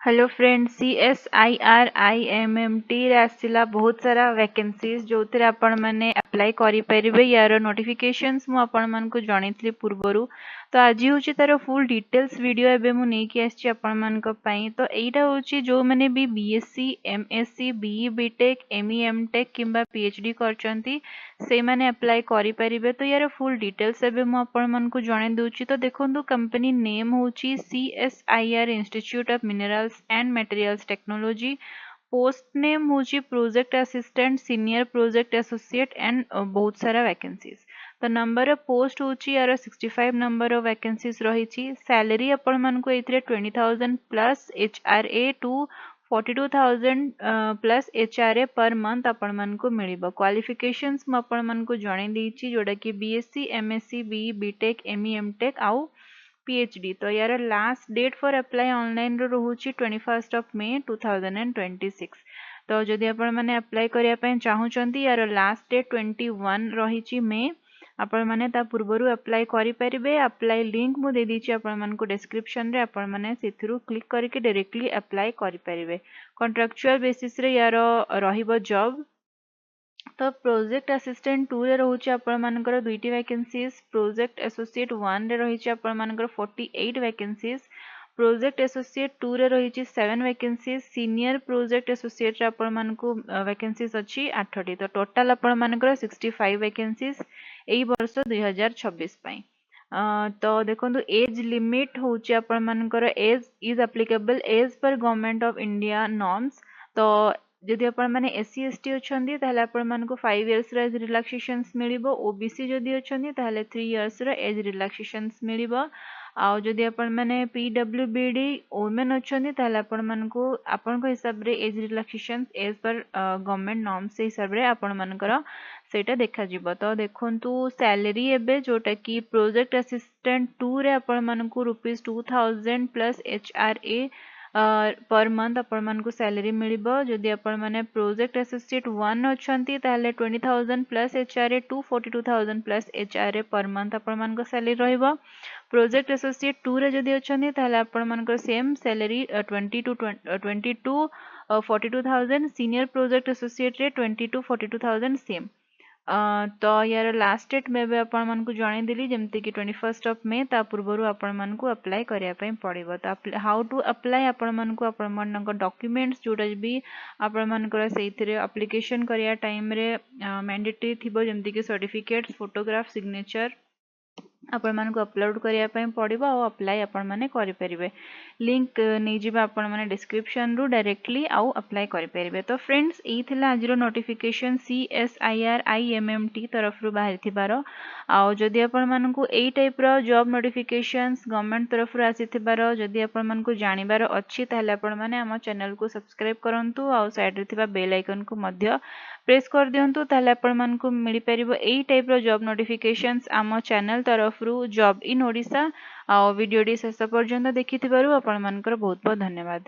Hello friend CSIR-IMMT रे आसिला बहुत सारा वैकेंसीज जो थे आपण मैंने अप्लाई करि परिबे यार नोटिफिकेशंस मु आपण मन को जणैतली पूर्वरु तो आज होची तार फुल डिटेल्स वीडियो एबे मु नै कि आछि आपण मन को पई तो एटा होची जो माने भी BSc MSc BE BTech ME MTech किंबा पीएचडी करचंती से माने अप्लाई करि परिबे तो यार फुल डिटेल्स एबे मु आपण मन को जणै दोची तो देखंतु कंपनी नेम होची CSIR institute of minerals and materials technology post name होची project assistant senior project associate and बहुत सारा वैकेंसीज तो नंबर ऑफ पोस्ट होची यार 65 नंबर ऑफ वैकेंसीज रही सैलरी आपण मन को एथिरे 20,000 plus HRA to 42,000 plus HRA per month आपण मन को मिलिबो क्वालिफिकेशंस म आपण मन को जणे देछि जोडा कि BSc MSc BE BTech ME MTech आउ पीएचडी तो यार last date for apply online रो रहउची 21 ऑफ मे 2026 तो जदि आपण माने अप्लाई करिया पय चाहूचंती यार लास्ट डेट 21 रहिची मे आपण माने ता पूर्वरु अप्लाई करि परिबे अप्लाई लिंक मु दे दिछि आपण मन को डिस्क्रिप्शन रे आपण माने सेथिरु क्लिक करके डायरेक्टली अप्लाई करि परिबे कॉन्ट्रैक्चुअल बेसिस रे यार रहिबो जॉब तो प्रोजेक्ट असिस्टेंट 2 रे रहउची आपण मानकर दुईटी वैकेंसीज प्रोजेक्ट एसोसिएट 1 रे रहिची आपण मानकर 48 वैकेंसीज प्रोजेक्ट एसोसिएट 2 रे रहिची 7 वैकेंसीज सीनियर प्रोजेक्ट एसोसिएट रे आपण मानकु वैकेंसीज अछि 8टी तो टोटल आपण मानकर 65 वैकेंसीज एई वर्ष 2026 पई तो देखंतु एज लिमिट होची आपण मानकर age is applicable as per government of India norms तो जदि आपण माने एससी एसटी अछंती ताहले आपण मानको 5 इयर्स रे एज रिलैक्सेशंस मिलिबो ओबीसी जदि अछंती ताहले 3 इयर्स रे एज रिलैक्सेशंस मिलिबो आ जदि आपण माने पीडब्ल्यूबीडी वुमेन अछंती ताहले आपण मानको आपण को हिसाब रे age relaxations as per government norms से हिसाब रे आपण मानकर सेटा देखा जिवो तो देखंतु सैलरी एबे जोटा कि प्रोजेक्ट असिस्टेंट 2 रे आपण मानको ₹2000 प्लस HRA पर मंथ आपण मन को सैलरी मिलिबो जदि आपण माने प्रोजेक्ट एसोसिएट 1 अछंती ताहले 20,000 plus HRA to 42,000 plus HRA per month आपण मन को सैलरी रहइबो प्रोजेक्ट एसोसिएट 2 रे जदि अछंती ताहले आपण मन को same salary 20 to 42,000 senior project associate रे 20 टू 42,000 सेम तो यार लास्ट डेट में भी आपण मन को जणे दिली जेमति कि 21 ऑफ मे ता पूर्वरु आपण मन को अप्लाई करिया पय पड़िबो तो हाउ टू अप्लाई आपण मन को आपण मन को डॉक्यूमेंट्स जोटा भी आपण मन को सेथिरे एप्लीकेशन करिया टाइम रे मैंडेटरी थिबो जेमति कि सर्टिफिकेट्स फोटोग्राफ सिग्नेचर आपण मन को अपलोड करिया पय पड़िबो आ अप्लाई आपण माने करि परिबे लिंक नै जिबा आपण माने डिस्क्रिप्शन रु डायरेक्टली आ अप्लाई करि परिबे तो फ्रेंड्स एई थिला आजिरो नोटिफिकेशन CSIR IMMT तरफ रु बाहर थिबारो आ जदि आपण मन को एई टाइप रो जॉब नोटिफिकेशंस गवर्नमेंट तरफ रु आसी थिबारो जदि आपण मन को जानिबार अछि ताहले आपण माने हम चैनल को सब्सक्राइब करंतु आ साइड रे थिबा बेल आइकन को मध्य प्रेस कर दियंतु ताहले आपण मन को मिली परिबो एई टाइप रो जॉब नोटिफिकेशंस आम चैनल तरफ रु जॉब इन ओडिशा आ वीडियो डी शेष पर्यंत देखिथिबारु आपण मानकर बहुत बहुत धन्यवाद।